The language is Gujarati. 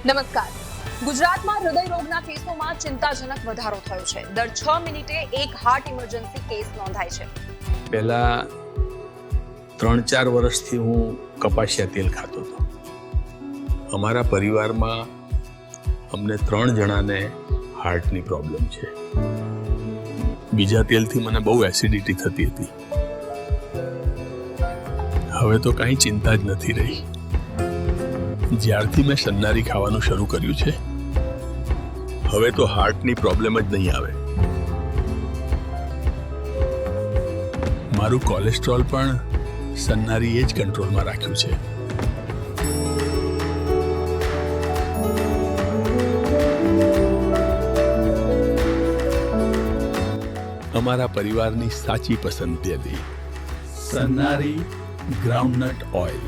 નમસ્કાર. ગુજરાતમાં હૃદય રોગના કેસોમાં ચિંતાજનક વધારો થયો છે. દર 6 મિનિટે એક હાર્ટ ઇમરજન્સી કેસ નોંધાય છે. પહેલા 3-4 વર્ષથી હું કપાસિયા તેલ ખાતો હતો. અમારા પરિવારમાં અમને 3 જણાને હાર્ટની પ્રોબ્લેમ છે. બીજા તેલથી મને બહુ એસિડિટી થતી હતી. હવે તો કાંઈ ચિંતા જ નથી રહી. જ્યારથી મેં સન્નારી ખાવાનું શરૂ કર્યું છે, હવે તો હાર્ટની પ્રોબ્લેમ જ નહીં આવે. મારું કોલેસ્ટ્રોલ પણ સન્નારીએ જ કંટ્રોલમાં રાખ્યું છે. અમારા પરિવારની સાચી પસંદગી હતી સન્નારી ગ્રાઉન્ડનટ ઓઇલ.